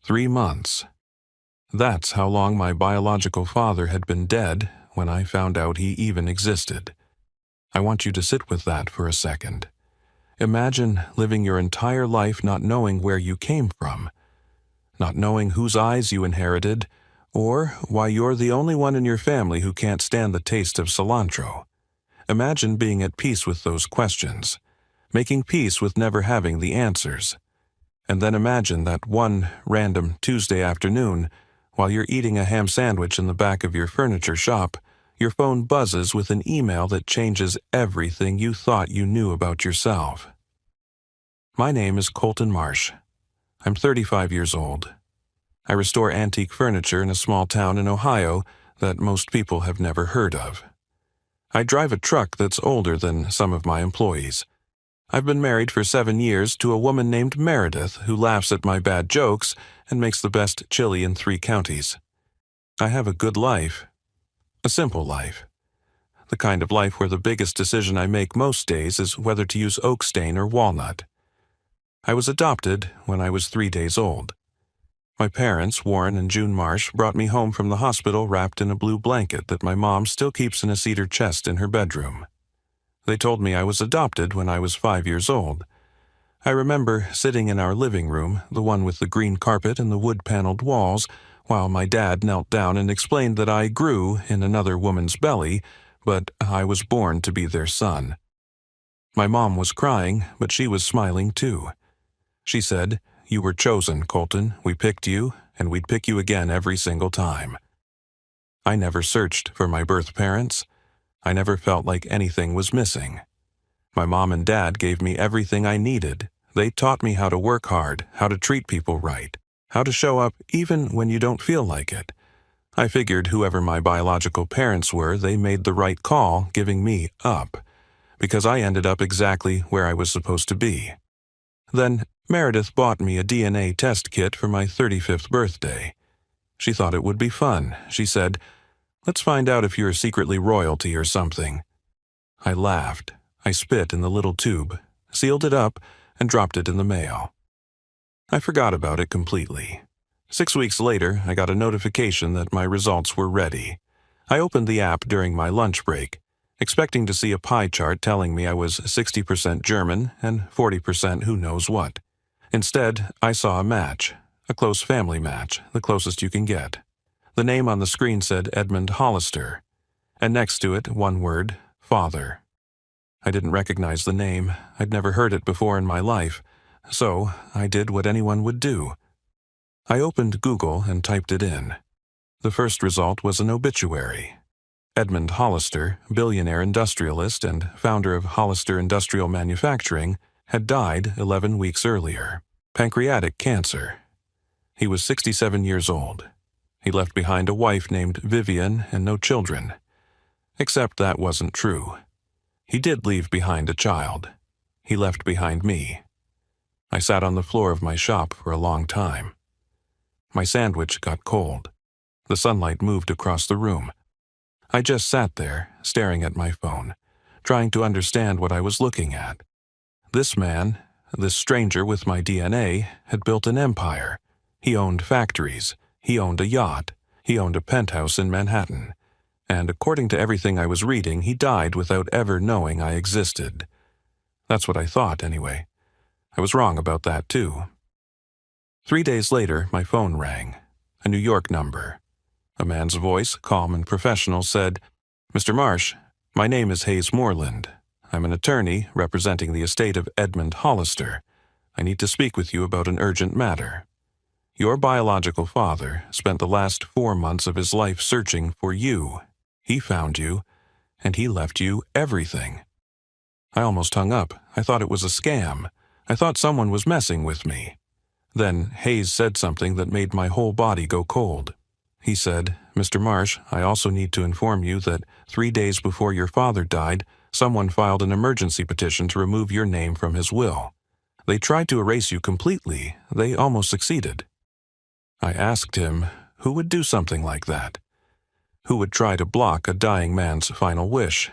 3 months. That's how long my biological father had been dead when I found out he even existed. I want you to sit with that for a second. Imagine living your entire life not knowing where you came from, not knowing whose eyes you inherited, or why you're the only one in your family who can't stand the taste of cilantro. Imagine being at peace with those questions, making peace with never having the answers. And then imagine that one random Tuesday afternoon, while you're eating a ham sandwich in the back of your furniture shop, your phone buzzes with an email that changes everything you thought you knew about yourself. My name is Colton Marsh. I'm 35 years old. I restore antique furniture in a small town in Ohio that most people have never heard of. I drive a truck that's older than some of my employees. I've been married for 7 years to a woman named Meredith who laughs at my bad jokes and makes the best chili in 3 counties. I have a good life. A simple life. The kind of life where the biggest decision I make most days is whether to use oak stain or walnut. I was adopted when I was 3 days old. My parents, Warren and June Marsh, brought me home from the hospital wrapped in a blue blanket that my mom still keeps in a cedar chest in her bedroom. They told me I was adopted when I was 5 years old. I remember sitting in our living room, the one with the green carpet and the wood-paneled walls, while my dad knelt down and explained that I grew in another woman's belly, but I was born to be their son. My mom was crying, but she was smiling too. She said, "You were chosen, Colton. We picked you, and we'd pick you again every single time." I never searched for my birth parents. I never felt like anything was missing. My mom and dad gave me everything I needed. They taught me how to work hard, how to treat people right, how to show up even when you don't feel like it. I figured whoever my biological parents were, they made the right call giving me up, because I ended up exactly where I was supposed to be. Then Meredith bought me a DNA test kit for my 35th birthday. She thought it would be fun. She said, "Let's find out if you're secretly royalty or something." I laughed. I spit in the little tube, sealed it up, and dropped it in the mail. I forgot about it completely. 6 weeks later, I got a notification that my results were ready. I opened the app during my lunch break, expecting to see a pie chart telling me I was 60% German and 40% who knows what. Instead, I saw a match, a close family match, the closest you can get. The name on the screen said Edmund Hollister, and next to it, one word, father. I didn't recognize the name. I'd never heard it before in my life, so I did what anyone would do. I opened Google and typed it in. The first result was an obituary. Edmund Hollister, billionaire industrialist and founder of Hollister Industrial Manufacturing, had died 11 weeks earlier. Pancreatic cancer. He was 67 years old. He left behind a wife named Vivian and no children. Except that wasn't true. He did leave behind a child. He left behind me. I sat on the floor of my shop for a long time. My sandwich got cold. The sunlight moved across the room. I just sat there, staring at my phone, trying to understand what I was looking at. This man, this stranger with my DNA, had built an empire. He owned factories. He owned a yacht. He owned a penthouse in Manhattan. And according to everything I was reading, he died without ever knowing I existed. That's what I thought, anyway. I was wrong about that, too. 3 days later, my phone rang. A New York number. A man's voice, calm and professional, said, "Mr. Marsh, my name is Hayes Moreland. I'm an attorney representing the estate of Edmund Hollister. I need to speak with you about an urgent matter. Your biological father spent the last 4 months of his life searching for you. He found you, and he left you everything." I almost hung up. I thought it was a scam. I thought someone was messing with me. Then Hayes said something that made my whole body go cold. He said, "Mr. Marsh, I also need to inform you that 3 days before your father died, someone filed an emergency petition to remove your name from his will. They tried to erase you completely. They almost succeeded." I asked him, who would do something like that? Who would try to block a dying man's final wish?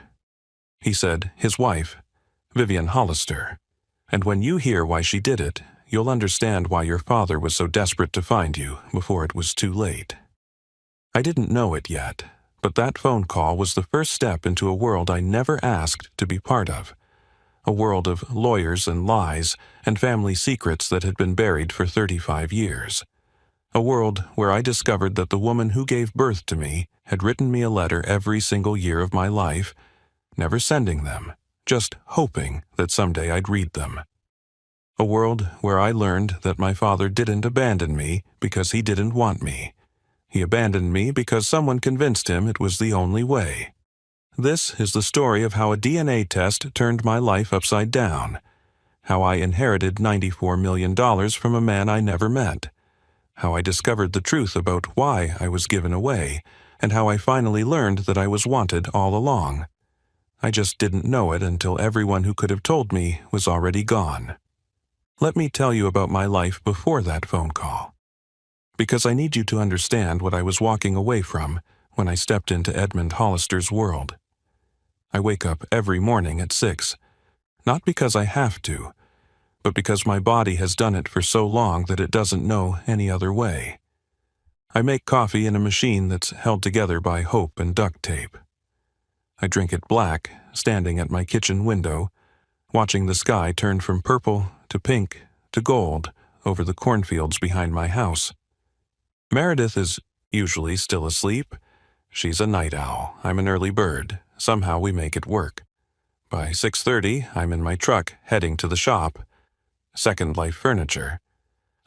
He said, his wife, Vivian Hollister. And when you hear why she did it, you'll understand why your father was so desperate to find you before it was too late. I didn't know it yet, but that phone call was the first step into a world I never asked to be part of. A world of lawyers and lies and family secrets that had been buried for 35 years. A world where I discovered that the woman who gave birth to me had written me a letter every single year of my life, never sending them, just hoping that someday I'd read them. A world where I learned that my father didn't abandon me because he didn't want me. He abandoned me because someone convinced him it was the only way. This is the story of how a DNA test turned my life upside down, how I inherited $94 million from a man I never met, how I discovered the truth about why I was given away, and how I finally learned that I was wanted all along. I just didn't know it until everyone who could have told me was already gone. Let me tell you about my life before that phone call, because I need you to understand what I was walking away from when I stepped into Edmund Hollister's world. I wake up every morning at 6, not because I have to, but because my body has done it for so long that it doesn't know any other way. I make coffee in a machine that's held together by hope and duct tape. I drink it black, standing at my kitchen window, watching the sky turn from purple to pink to gold over the cornfields behind my house. Meredith is usually still asleep. She's a night owl. I'm an early bird. Somehow we make it work. By 6:30, I'm in my truck heading to the shop. Second Life Furniture.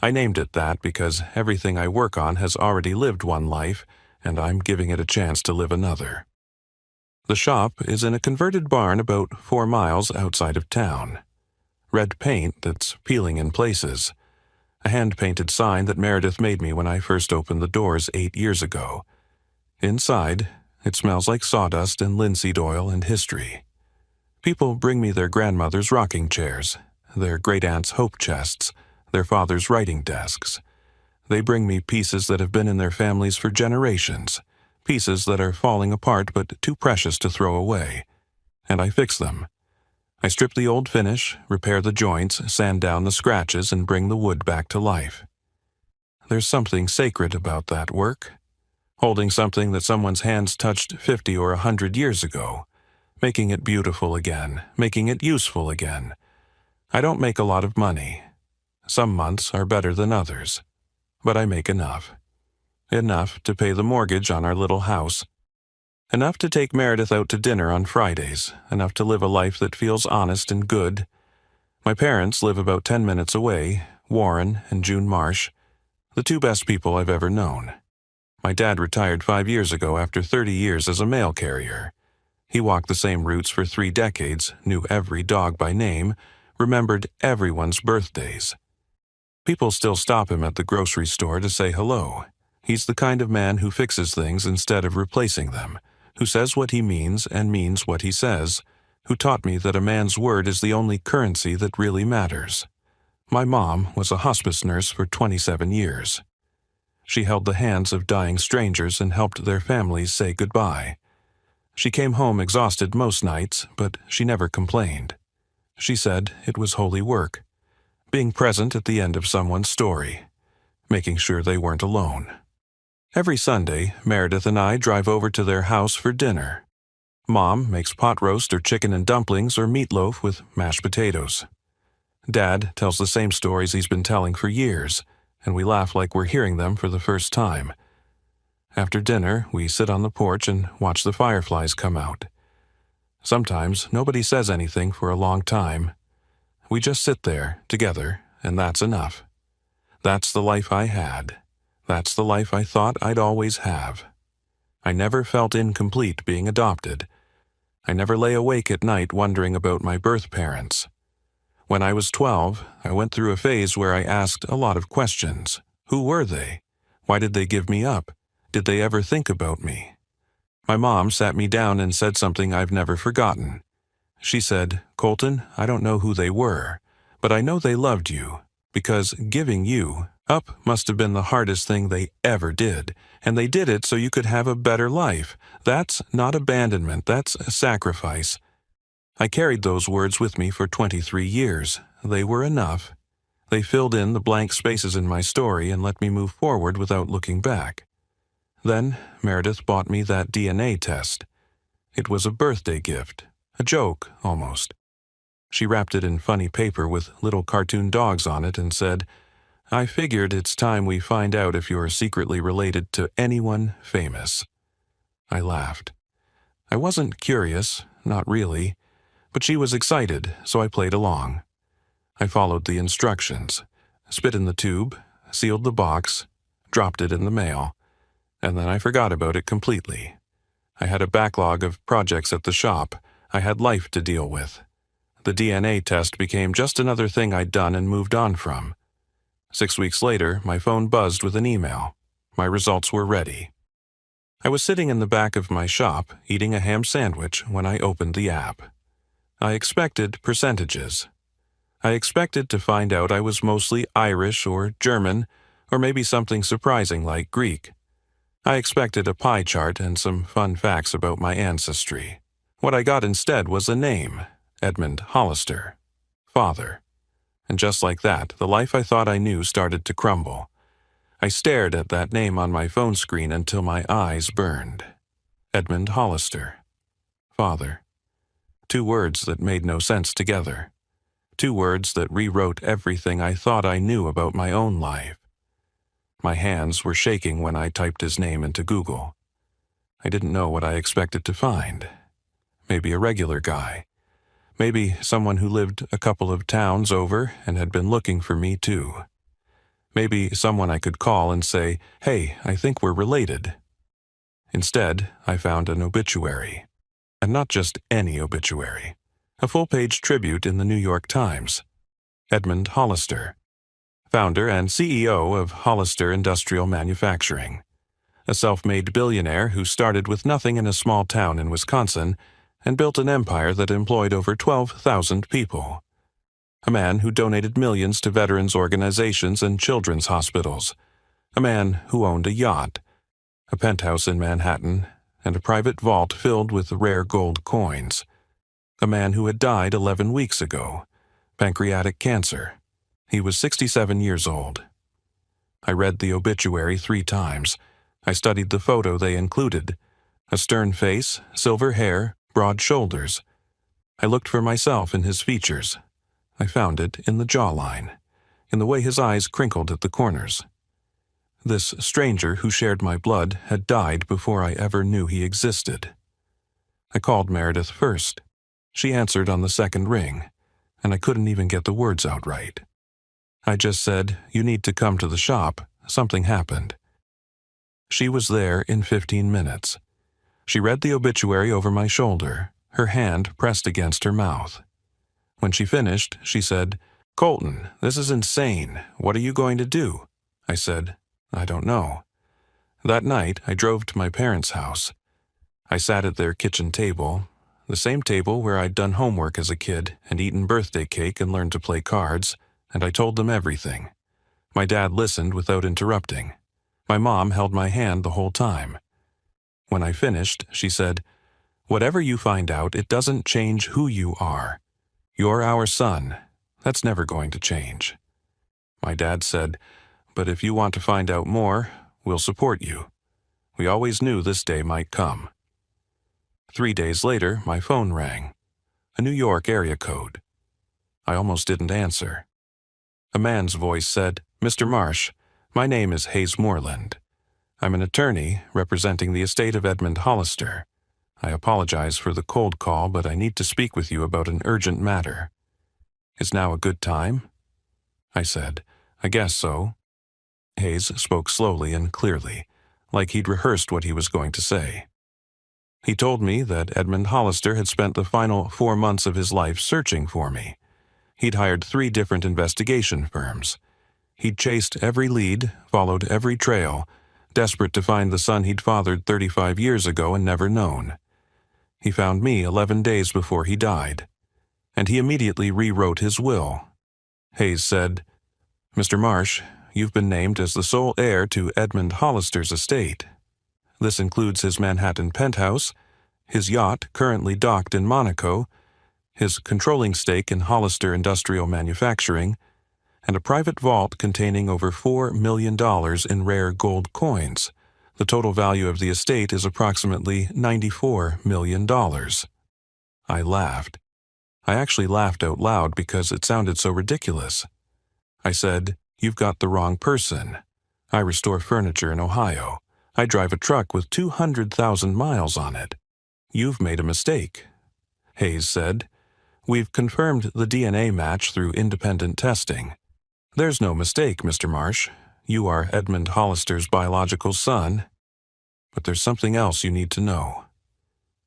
I named it that because everything I work on has already lived one life, and I'm giving it a chance to live another. The shop is in a converted barn about 4 miles outside of town. Red paint that's peeling in places. A hand-painted sign that Meredith made me when I first opened the doors 8 years ago. Inside, it smells like sawdust and linseed oil and history. People bring me their grandmother's rocking chairs, their great-aunt's hope chests, their father's writing desks. They bring me pieces that have been in their families for generations, pieces that are falling apart but too precious to throw away. And I fix them. I strip the old finish, repair the joints, sand down the scratches, and bring the wood back to life. There's something sacred about that work. Holding something that someone's hands touched 50 or 100 years ago, making it beautiful again, making it useful again. I don't make a lot of money. Some months are better than others, but I make enough. Enough to pay the mortgage on our little house. Enough to take Meredith out to dinner on Fridays, enough to live a life that feels honest and good. My parents live about 10 minutes away, Warren and June Marsh, the two best people I've ever known. My dad retired 5 years ago after 30 years as a mail carrier. He walked the same routes for 3 decades, knew every dog by name, remembered everyone's birthdays. People still stop him at the grocery store to say hello. He's the kind of man who fixes things instead of replacing them, who says what he means and means what he says, who taught me that a man's word is the only currency that really matters. My mom was a hospice nurse for 27 years. She held the hands of dying strangers and helped their families say goodbye. She came home exhausted most nights, but she never complained. She said it was holy work, being present at the end of someone's story, making sure they weren't alone. Every Sunday, Meredith and I drive over to their house for dinner. Mom makes pot roast or chicken and dumplings or meatloaf with mashed potatoes. Dad tells the same stories he's been telling for years, and we laugh like we're hearing them for the first time. After dinner, we sit on the porch and watch the fireflies come out. Sometimes nobody says anything for a long time. We just sit there, together, and that's enough. That's the life I had. That's the life I thought I'd always have. I never felt incomplete being adopted. I never lay awake at night wondering about my birth parents. When I was 12, I went through a phase where I asked a lot of questions. Who were they? Why did they give me up? Did they ever think about me? My mom sat me down and said something I've never forgotten. She said, "Colton, I don't know who they were, but I know they loved you, because giving you up must have been the hardest thing they ever did, and they did it so you could have a better life. That's not abandonment, that's a sacrifice." I carried those words with me for 23 years. They were enough. They filled in the blank spaces in my story and let me move forward without looking back. Then Meredith bought me that DNA test. It was a birthday gift, a joke almost. She wrapped it in funny paper with little cartoon dogs on it and said, "I figured it's time we find out if you're secretly related to anyone famous." I laughed. I wasn't curious, not really, but she was excited, so I played along. I followed the instructions, spit in the tube, sealed the box, dropped it in the mail, and then I forgot about it completely. I had a backlog of projects at the shop. I had life to deal with. The DNA test became just another thing I'd done and moved on from. 6 weeks later, my phone buzzed with an email. My results were ready. I was sitting in the back of my shop, eating a ham sandwich, when I opened the app. I expected percentages. I expected to find out I was mostly Irish or German, or maybe something surprising like Greek. I expected a pie chart and some fun facts about my ancestry. What I got instead was a name, Edmund Hollister, father. And just like that, the life I thought I knew started to crumble. I stared at that name on my phone screen until my eyes burned. Edmund Hollister, father. 2 words that made no sense together. 2 words that rewrote everything I thought I knew about my own life. My hands were shaking when I typed his name into Google. I didn't know what I expected to find. Maybe a regular guy. Maybe someone who lived a couple of towns over and had been looking for me too. Maybe someone I could call and say, "Hey, I think we're related." Instead, I found an obituary. And not just any obituary. A full-page tribute in the New York Times. Edmund Hollister, founder and CEO of Hollister Industrial Manufacturing, a self-made billionaire who started with nothing in a small town in Wisconsin and built an empire that employed over 12,000 people. A man who donated millions to veterans organizations and children's hospitals. A man who owned a yacht, a penthouse in Manhattan, and a private vault filled with rare gold coins. A man who had died 11 weeks ago, pancreatic cancer. He was 67 years old. I read the obituary 3 times. I studied the photo they included. A stern face, silver hair, broad shoulders. I looked for myself in his features. I found it in the jawline, in the way his eyes crinkled at the corners. This stranger who shared my blood had died before I ever knew he existed. I called Meredith first. She answered on the second ring, and I couldn't even get the words out right. I just said, "You need to come to the shop. Something happened." She was there in 15 minutes. She read the obituary over my shoulder, her hand pressed against her mouth. When she finished, she said, "Colton, this is insane. What are you going to do?" I said, "I don't know." That night, I drove to my parents' house. I sat at their kitchen table, the same table where I'd done homework as a kid and eaten birthday cake and learned to play cards, and I told them everything. My dad listened without interrupting. My mom held my hand the whole time. When I finished, she said, "Whatever you find out, it doesn't change who you are. You're our son. That's never going to change." My dad said, "But if you want to find out more, we'll support you. We always knew this day might come." 3 days later, my phone rang. A New York area code. I almost didn't answer. A man's voice said, "Mr. Marsh, my name is Hayes Moreland. I'm an attorney representing the estate of Edmund Hollister. I apologize for the cold call, but I need to speak with you about an urgent matter. Is now a good time?" I said, "I guess so." Hayes spoke slowly and clearly, like he'd rehearsed what he was going to say. He told me that Edmund Hollister had spent the final 4 months of his life searching for me. He'd hired 3 different investigation firms. He'd chased every lead, followed every trail, desperate to find the son he'd fathered 35 years ago and never known. He found me 11 days before he died, and he immediately rewrote his will. Hayes said, "Mr. Marsh, you've been named as the sole heir to Edmund Hollister's estate. This includes his Manhattan penthouse, his yacht currently docked in Monaco, his controlling stake in Hollister Industrial Manufacturing, and a private vault containing over $4 million in rare gold coins. The total value of the estate is approximately $94 million. I laughed. I actually laughed out loud because it sounded so ridiculous. I said, "You've got the wrong person. I restore furniture in Ohio. I drive a truck with 200,000 miles on it. You've made a mistake." Hayes said, "We've confirmed the DNA match through independent testing. There's no mistake, Mr. Marsh. You are Edmund Hollister's biological son. But there's something else you need to know."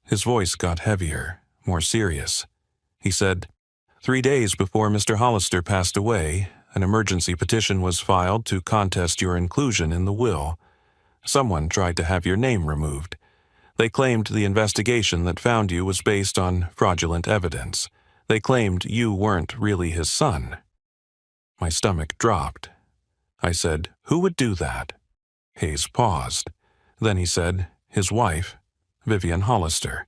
His voice got heavier, more serious. He said, 3 days before Mr. Hollister passed away, an emergency petition was filed to contest your inclusion in the will. Someone tried to have your name removed. They claimed the investigation that found you was based on fraudulent evidence. They claimed you weren't really his son. My stomach dropped. I said, "Who would do that?" Hayes paused. Then he said, "His wife, Vivian Hollister.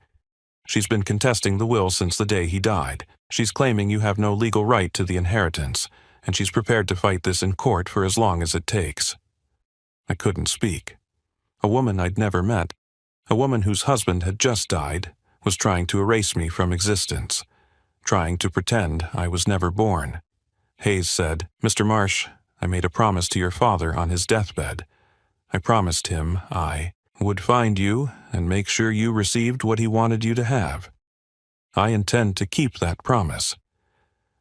She's been contesting the will since the day he died. She's claiming you have no legal right to the inheritance, and she's prepared to fight this in court for as long as it takes." I couldn't speak. A woman I'd never met, a woman whose husband had just died, was trying to erase me from existence, trying to pretend I was never born. Hayes said, "Mr. Marsh, I made a promise to your father on his deathbed. I promised him I would find you and make sure you received what he wanted you to have. I intend to keep that promise.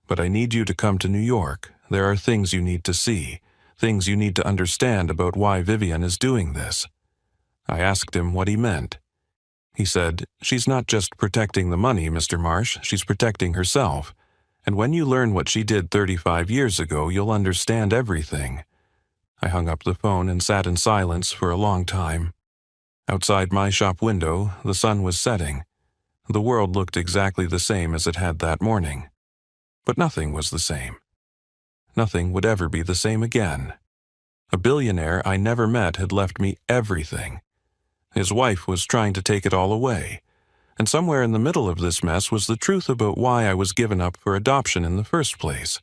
But I need you to come to New York. There are things you need to see, things you need to understand about why Vivian is doing this." I asked him what he meant. He said, "She's not just protecting the money, Mr. Marsh, she's protecting herself. And when you learn what she did 35 years ago, you'll understand everything." I hung up the phone and sat in silence for a long time. Outside my shop window, the sun was setting. The world looked exactly the same as it had that morning. But nothing was the same. Nothing would ever be the same again. A billionaire I never met had left me everything. His wife was trying to take it all away. And somewhere in the middle of this mess was the truth about why I was given up for adoption in the first place.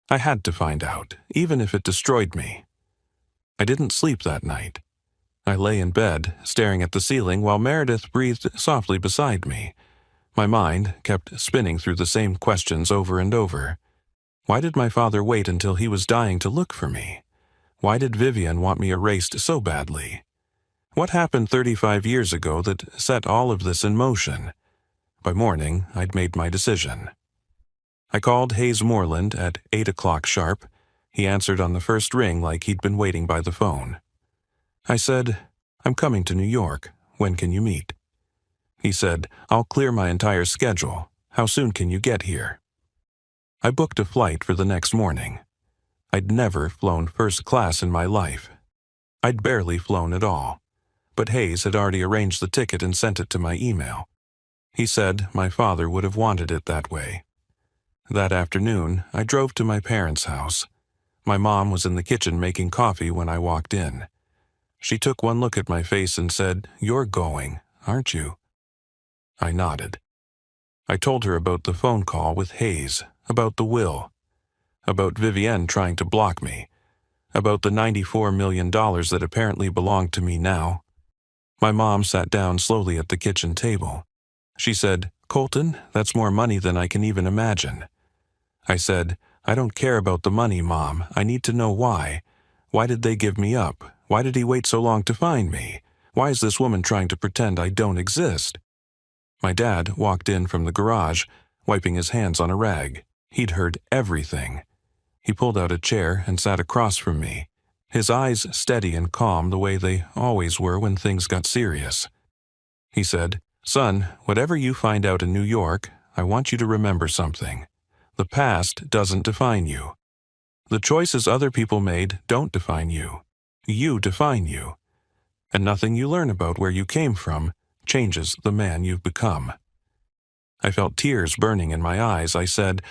I had to find out, even if it destroyed me. I didn't sleep that night. I lay in bed, staring at the ceiling while Meredith breathed softly beside me. My mind kept spinning through the same questions over and over. Why did my father wait until he was dying to look for me? Why did Vivian want me erased so badly? What happened 35 years ago that set all of this in motion? By morning, I'd made my decision. I called Hayes Moreland at 8 o'clock sharp. He answered on the first ring like he'd been waiting by the phone. I said, "I'm coming to New York. When can you meet?" He said, "I'll clear my entire schedule. How soon can you get here?" I booked a flight for the next morning. I'd never flown first class in my life. I'd barely flown at all. But Hayes had already arranged the ticket and sent it to my email. He said my father would have wanted it that way. That afternoon, I drove to my parents' house. My mom was in the kitchen making coffee when I walked in. She took one look at my face and said, "You're going, aren't you?" I nodded. I told her about the phone call with Hayes, about the will, about Vivienne trying to block me, about the $94 million that apparently belonged to me now. My mom sat down slowly at the kitchen table. She said, "Colton, that's more money than I can even imagine." I said, "I don't care about the money, Mom. I need to know why. Why did they give me up? Why did he wait so long to find me? Why is this woman trying to pretend I don't exist?" My dad walked in from the garage, wiping his hands on a rag. He'd heard everything. He pulled out a chair and sat across from me, his eyes steady and calm the way they always were when things got serious. He said, "Son, whatever you find out in New York, I want you to remember something. The past doesn't define you. The choices other people made don't define you. You define you. And nothing you learn about where you came from changes the man you've become." I felt tears burning in my eyes. I said,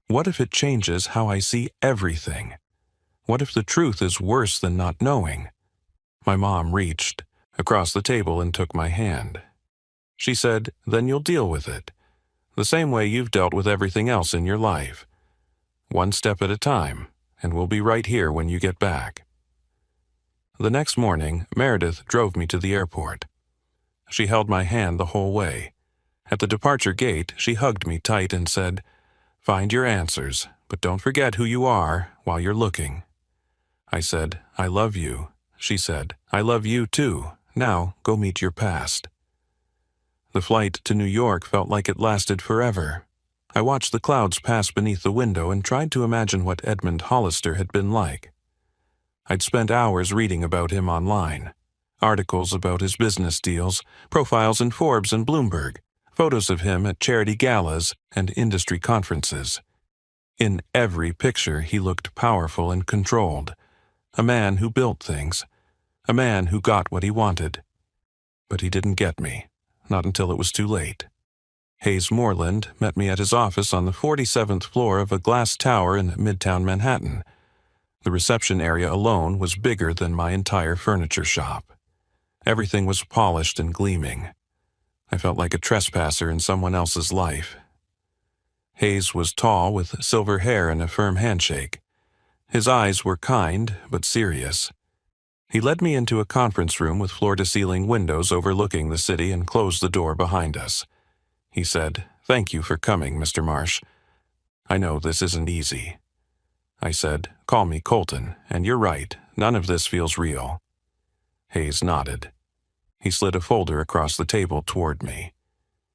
"What if it changes how I see everything? What if the truth is worse than not knowing?" My mom reached across the table and took my hand. She said, "Then you'll deal with it, the same way you've dealt with everything else in your life. One step at a time. and we'll be right here when you get back." The next morning, Meredith drove me to the airport. She held my hand the whole way. At the departure gate, she hugged me tight and said, "Find your answers, but don't forget who you are while you're looking." I said, "I love you." She said, "I love you too. Now go meet your past." The flight to New York felt like it lasted forever. I watched the clouds pass beneath the window and tried to imagine what Edmund Hollister had been like. I'd spent hours reading about him online. Articles about his business deals, profiles in Forbes and Bloomberg, photos of him at charity galas and industry conferences. In every picture he looked powerful and controlled. A man who built things. A man who got what he wanted. But he didn't get me. Not until it was too late. Hayes Moreland met me at his office on the 47th floor of a glass tower in Midtown Manhattan. The reception area alone was bigger than my entire furniture shop. Everything was polished and gleaming. I felt like a trespasser in someone else's life. Hayes was tall with silver hair and a firm handshake. His eyes were kind but serious. He led me into a conference room with floor-to-ceiling windows overlooking the city and closed the door behind us. He said, "Thank you for coming, Mr. Marsh. I know this isn't easy." I said, "Call me Colton, and you're right, none of this feels real." Hayes nodded. He slid a folder across the table toward me.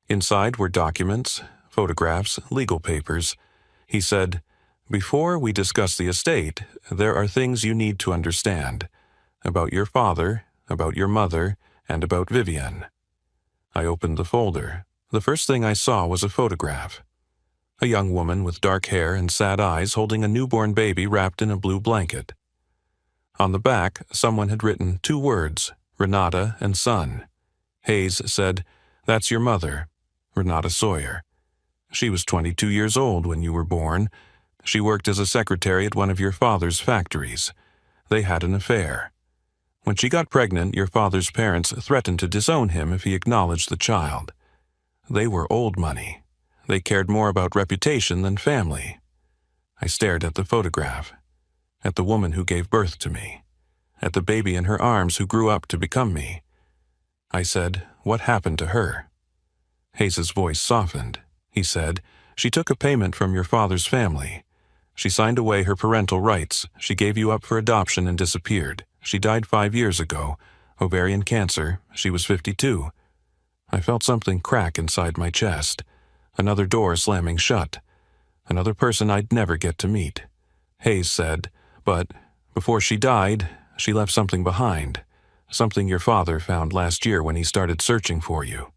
Inside were documents, photographs, legal papers. He said, "Before we discuss the estate, there are things you need to understand. About your father, about your mother, and about Vivienne." I opened the folder. The first thing I saw was a photograph. A young woman with dark hair and sad eyes holding a newborn baby wrapped in a blue blanket. On the back, someone had written 2 words, Renata and son. Hayes said, "That's your mother, Renata Sawyer. She was 22 years old when you were born. She worked as a secretary at one of your father's factories. They had an affair. When she got pregnant, your father's parents threatened to disown him if he acknowledged the child. They were old money. They cared more about reputation than family." I stared at the photograph, at the woman who gave birth to me, at the baby in her arms who grew up to become me. I said, "What happened to her?" Hayes's voice softened. He said, "She took a payment from your father's family. She signed away her parental rights. She gave you up for adoption and disappeared. She died 5 years ago. Ovarian cancer. She was 52. I felt something crack inside my chest. Another door slamming shut. Another person I'd never get to meet. Hayes said, "But before she died, she left something behind. Something your father found last year when he started searching for you."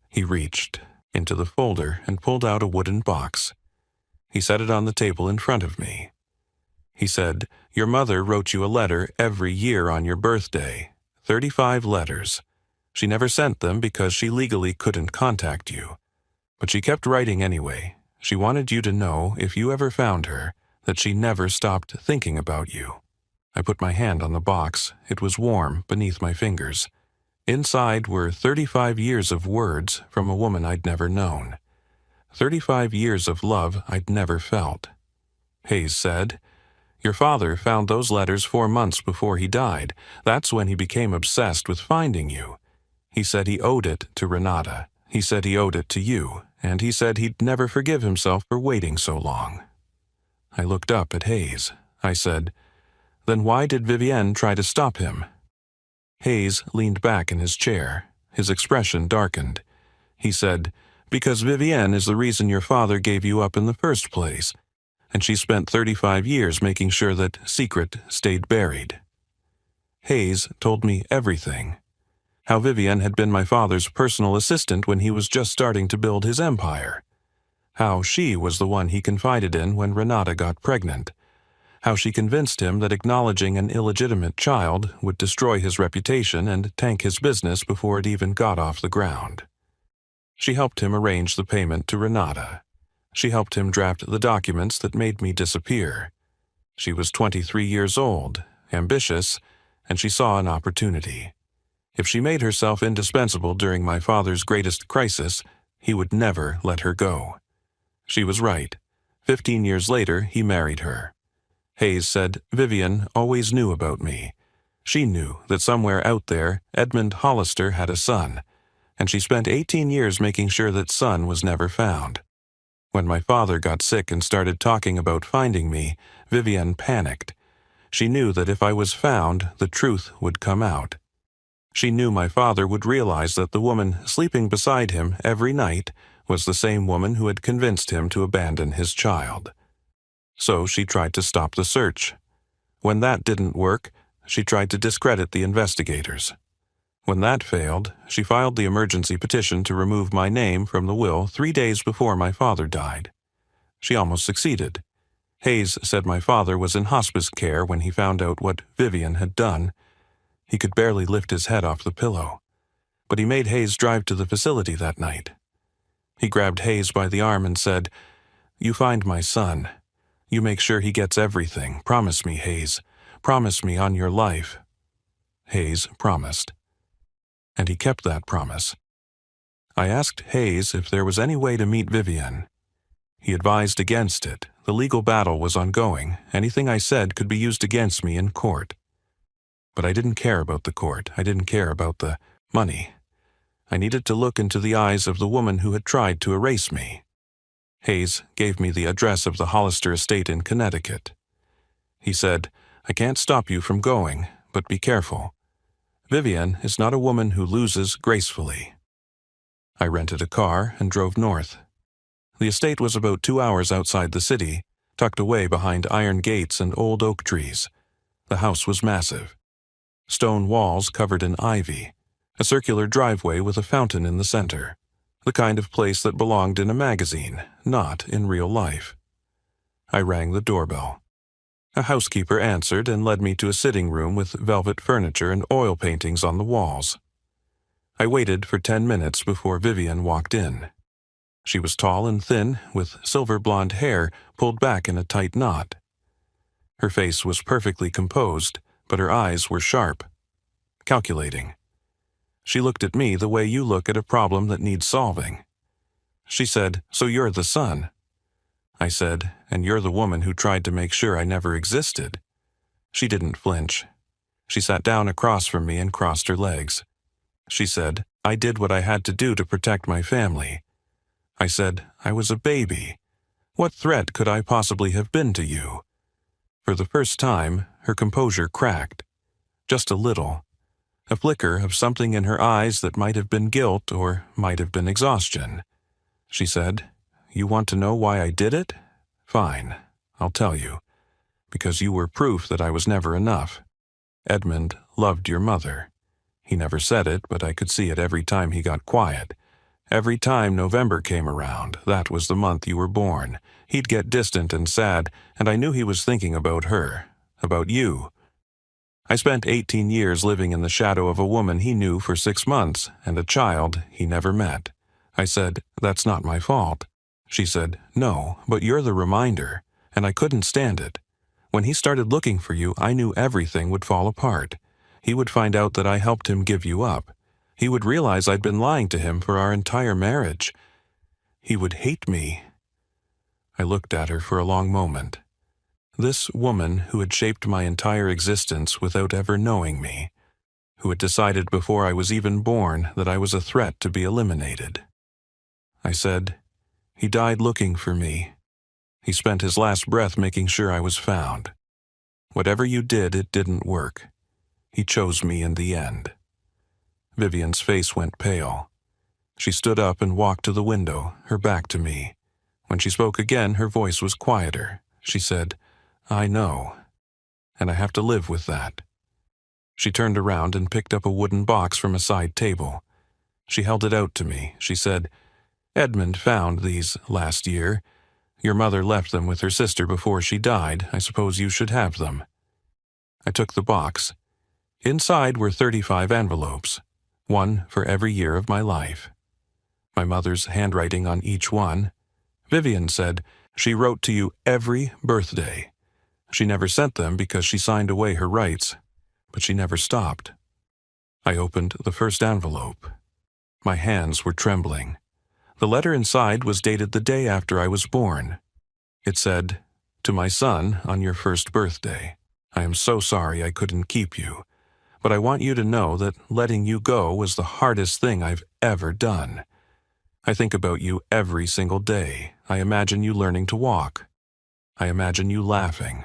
He reached into the folder and pulled out a wooden box. He set it on the table in front of me. He said, "Your mother wrote you a letter every year on your birthday. 35 letters. She never sent them because she legally couldn't contact you. But she kept writing anyway. She wanted you to know, if you ever found her, that she never stopped thinking about you." I put my hand on the box. It was warm beneath my fingers. Inside were 35 years of words from a woman I'd never known. 35 years of love I'd never felt. Hayes said, "Your father found those letters 4 months before he died. That's when he became obsessed with finding you. He said he owed it to Renata. He said he owed it to you, and he said he'd never forgive himself for waiting so long." I looked up at Hayes. I said, "Then why did Vivienne try to stop him?" Hayes leaned back in his chair. His expression darkened. He said, "Because Vivienne is the reason your father gave you up in the first place, and she spent 35 years making sure that secret stayed buried." Hayes told me everything. How Vivienne had been my father's personal assistant when he was just starting to build his empire. How she was the one he confided in when Renata got pregnant. How she convinced him that acknowledging an illegitimate child would destroy his reputation and tank his business before it even got off the ground. She helped him arrange the payment to Renata. She helped him draft the documents that made me disappear. She was 23 years old, ambitious, and she saw an opportunity. If she made herself indispensable during my father's greatest crisis, he would never let her go. She was right. 15 years later, he married her. Hayes said Vivian always knew about me. She knew that somewhere out there Edmund Hollister had a son, and she spent 18 years making sure that son was never found. When my father got sick and started talking about finding me, Vivian panicked. She knew that if I was found, the truth would come out. She knew my father would realize that the woman sleeping beside him every night was the same woman who had convinced him to abandon his child. So she tried to stop the search. When that didn't work, she tried to discredit the investigators. When that failed, she filed the emergency petition to remove my name from the will 3 days before my father died. She almost succeeded. Hayes said my father was in hospice care when he found out what Vivian had done. He could barely lift his head off the pillow, but he made Hayes drive to the facility that night. He grabbed Hayes by the arm and said, "You find my son. You make sure he gets everything. Promise me, Hayes. Promise me on your life." Hayes promised. And he kept that promise. I asked Hayes if there was any way to meet Vivian. He advised against it. The legal battle was ongoing. Anything I said could be used against me in court. But I didn't care about the court. I didn't care about the money. I needed to look into the eyes of the woman who had tried to erase me. Hayes gave me the address of the Hollister estate in Connecticut. He said, "I can't stop you from going, but be careful. Vivian is not a woman who loses gracefully." I rented a car and drove north. The estate was about 2 hours outside the city, tucked away behind iron gates and old oak trees. The house was massive. Stone walls covered in ivy, a circular driveway with a fountain in the center, the kind of place that belonged in a magazine, not in real life. I rang the doorbell. A housekeeper answered and led me to a sitting room with velvet furniture and oil paintings on the walls. I waited for 10 minutes before Vivian walked in. She was tall and thin, with silver blonde hair pulled back in a tight knot. Her face was perfectly composed, but her eyes were sharp, calculating. She looked at me the way you look at a problem that needs solving. She said, "So you're the son." I said, "And you're the woman who tried to make sure I never existed." She didn't flinch. She sat down across from me and crossed her legs. She said, "I did what I had to do to protect my family." I said, "I was a baby. What threat could I possibly have been to you?" For the first time, her composure cracked. Just a little. A flicker of something in her eyes that might have been guilt or might have been exhaustion. She said, "You want to know why I did it? Fine, I'll tell you. Because you were proof that I was never enough. Edmund loved your mother. He never said it, but I could see it every time he got quiet. Every time November came around, that was the month you were born, he'd get distant and sad, and I knew he was thinking about her, about you. I spent 18 years living in the shadow of a woman he knew for 6 months and a child he never met. I said, "That's not my fault." She said, "No, but you're the reminder," and I couldn't stand it. When he started looking for you, I knew everything would fall apart. He would find out that I helped him give you up. He would realize I'd been lying to him for our entire marriage. He would hate me. I looked at her for a long moment. This woman who had shaped my entire existence without ever knowing me, who had decided before I was even born that I was a threat to be eliminated. I said, "He died looking for me. He spent his last breath making sure I was found. Whatever you did, it didn't work. He chose me in the end." Vivian's face went pale. She stood up and walked to the window, her back to me. When she spoke again, her voice was quieter. She said, "I know, and I have to live with that." She turned around and picked up a wooden box from a side table. She held it out to me. She said, "Edmund found these last year. Your mother left them with her sister before she died. I suppose you should have them." I took the box. Inside were 35 envelopes, one for every year of my life. My mother's handwriting on each one. Vivian said she wrote to you every birthday. She never sent them because she signed away her rights, but she never stopped. I opened the first envelope. My hands were trembling. The letter inside was dated the day after I was born. It said, To my son on your first birthday. I am so sorry I couldn't keep you, but I want you to know that letting you go was the hardest thing I've ever done. I think about you every single day. I imagine you learning to walk. I imagine you laughing.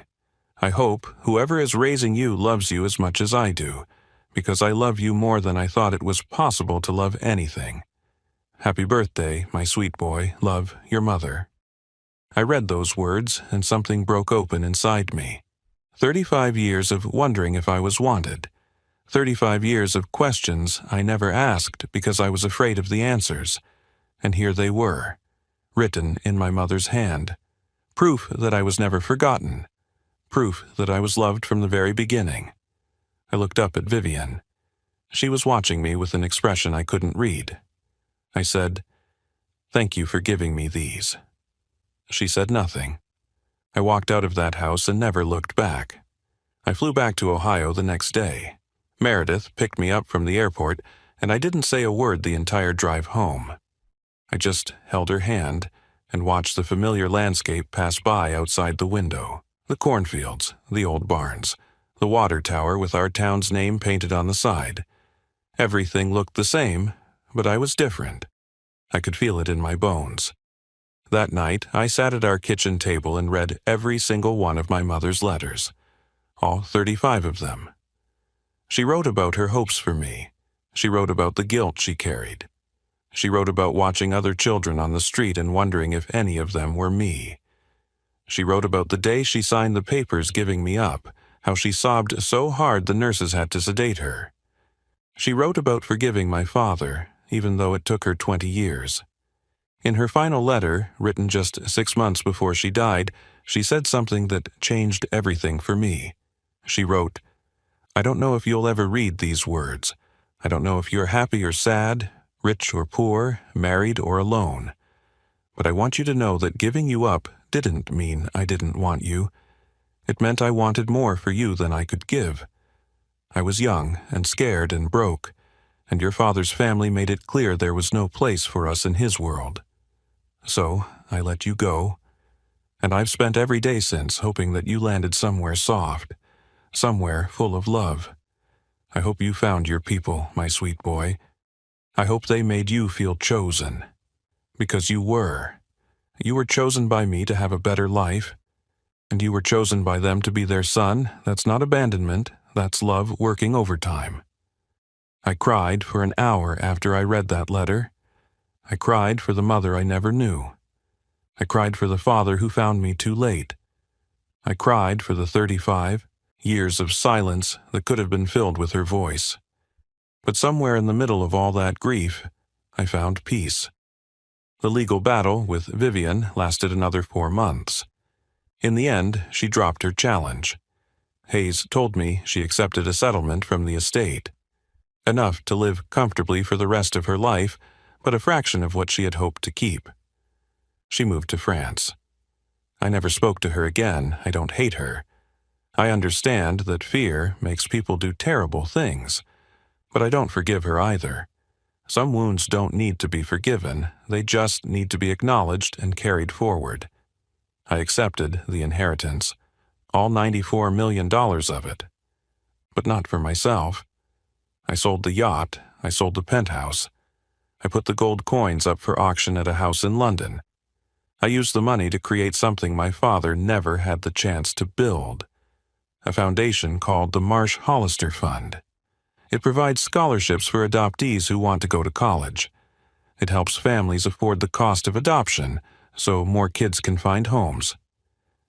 I hope whoever is raising you loves you as much as I do, because I love you more than I thought it was possible to love anything. Happy birthday, my sweet boy. Love, your mother. I read those words, and something broke open inside me. 35 years of wondering if I was wanted. 35 years of questions I never asked because I was afraid of the answers. And here they were, written in my mother's hand. Proof that I was never forgotten. Proof that I was loved from the very beginning. I looked up at Vivian. She was watching me with an expression I couldn't read. I said, "Thank you for giving me these." She said nothing. I walked out of that house and never looked back. I flew back to Ohio the next day. Meredith picked me up from the airport, and I didn't say a word the entire drive home. I just held her hand and watched the familiar landscape pass by outside the window. The cornfields, the old barns, the water tower with our town's name painted on the side. Everything looked the same, but I was different. I could feel it in my bones. That night, I sat at our kitchen table and read every single one of my mother's letters, all 35 of them. She wrote about her hopes for me. She wrote about the guilt she carried. She wrote about watching other children on the street and wondering if any of them were me. She wrote about the day she signed the papers giving me up, how she sobbed so hard the nurses had to sedate her. She wrote about forgiving my father, even though it took her 20 years. In her final letter, written just 6 months before she died, she said something that changed everything for me. She wrote, "I don't know if you'll ever read these words. I don't know if you're happy or sad, rich or poor, married or alone. But I want you to know that giving you up didn't mean I didn't want you. It meant I wanted more for you than I could give. I was young and scared and broke, and your father's family made it clear there was no place for us in his world. So I let you go, and I've spent every day since hoping that you landed somewhere soft, somewhere full of love. I hope you found your people, my sweet boy. I hope they made you feel chosen. Because you were. You were chosen by me to have a better life, and you were chosen by them to be their son. That's not abandonment, that's love working overtime." I cried for an hour after I read that letter. I cried for the mother I never knew. I cried for the father who found me too late. I cried for the 35 years of silence that could have been filled with her voice. But somewhere in the middle of all that grief, I found peace. The legal battle with Vivian lasted another 4 months. In the end, she dropped her challenge. Hayes told me she accepted a settlement from the estate. Enough to live comfortably for the rest of her life, but a fraction of what she had hoped to keep. She moved to France. I never spoke to her again. I don't hate her. I understand that fear makes people do terrible things, but I don't forgive her either. Some wounds don't need to be forgiven, they just need to be acknowledged and carried forward. I accepted the inheritance, all $94 million of it. But not for myself. I sold the yacht, I sold the penthouse. I put the gold coins up for auction at a house in London. I used the money to create something my father never had the chance to build. A foundation called the Marsh Hollister Fund. It provides scholarships for adoptees who want to go to college. It helps families afford the cost of adoption, so more kids can find homes.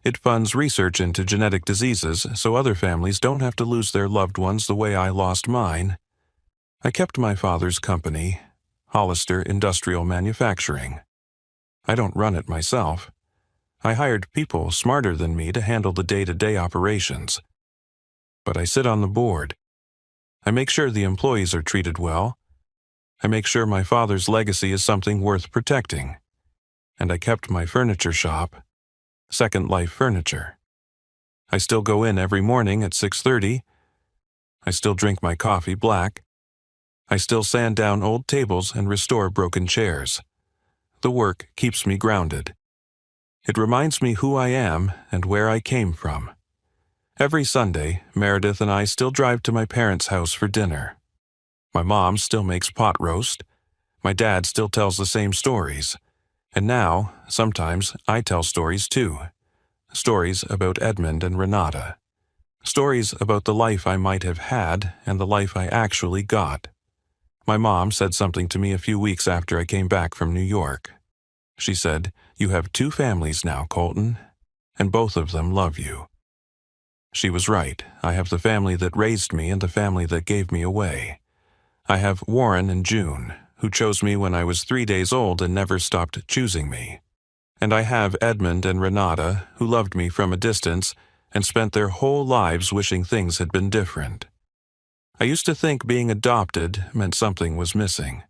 It funds research into genetic diseases so other families don't have to lose their loved ones the way I lost mine. I kept my father's company, Hollister Industrial Manufacturing. I don't run it myself. I hired people smarter than me to handle the day-to-day operations. But I sit on the board. I make sure the employees are treated well. I make sure my father's legacy is something worth protecting. And I kept my furniture shop, Second Life Furniture. I still go in every morning at 6:30. I still drink my coffee black. I still sand down old tables and restore broken chairs. The work keeps me grounded. It reminds me who I am and where I came from. Every Sunday, Meredith and I still drive to my parents' house for dinner. My mom still makes pot roast. My dad still tells the same stories. And now, sometimes, I tell stories too. Stories about Edmund and Renata. Stories about the life I might have had and the life I actually got. My mom said something to me a few weeks after I came back from New York. She said, "You have 2 families now, Colton, and both of them love you." She was right. I have the family that raised me and the family that gave me away. I have Warren and June, who chose me when I was 3 days old and never stopped choosing me. And I have Edmund and Renata, who loved me from a distance and spent their whole lives wishing things had been different. I used to think being adopted meant something was missing,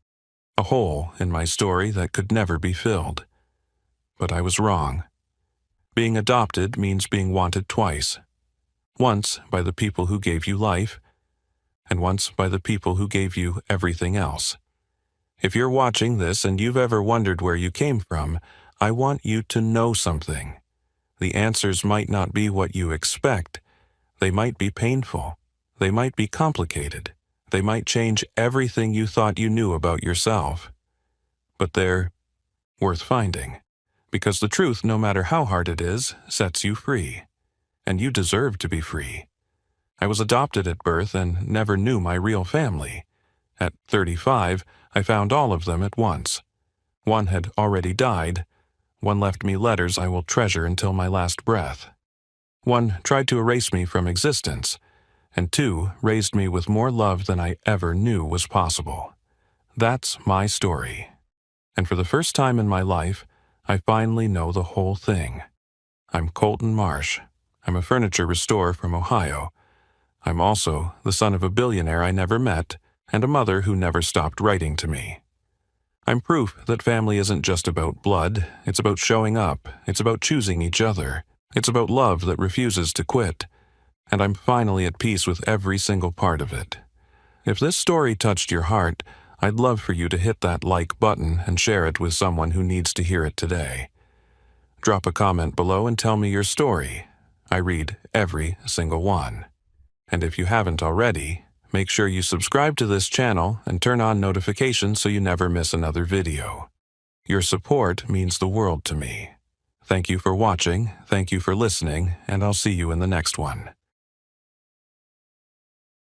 a hole in my story that could never be filled. But I was wrong. Being adopted means being wanted twice. Once by the people who gave you life, and once by the people who gave you everything else. If you're watching this and you've ever wondered where you came from, I want you to know something. The answers might not be what you expect. They might be painful. They might be complicated. They might change everything you thought you knew about yourself. But they're worth finding, because the truth, no matter how hard it is, sets you free. And you deserve to be free. I was adopted at birth and never knew my real family. At 35, I found all of them at once. One had already died. One left me letters I will treasure until my last breath. One tried to erase me from existence, and 2 raised me with more love than I ever knew was possible. That's my story. And for the first time in my life, I finally know the whole thing. I'm Colton Marsh. I'm a furniture restorer from Ohio. I'm also the son of a billionaire I never met and a mother who never stopped writing to me. I'm proof that family isn't just about blood. It's about showing up. It's about choosing each other. It's about love that refuses to quit. And I'm finally at peace with every single part of it. If this story touched your heart, I'd love for you to hit that like button and share it with someone who needs to hear it today. Drop a comment below and tell me your story. I read every single one. And if you haven't already, make sure you subscribe to this channel and turn on notifications so you never miss another video. Your support means the world to me. Thank you for watching, thank you for listening, and I'll see you in the next one.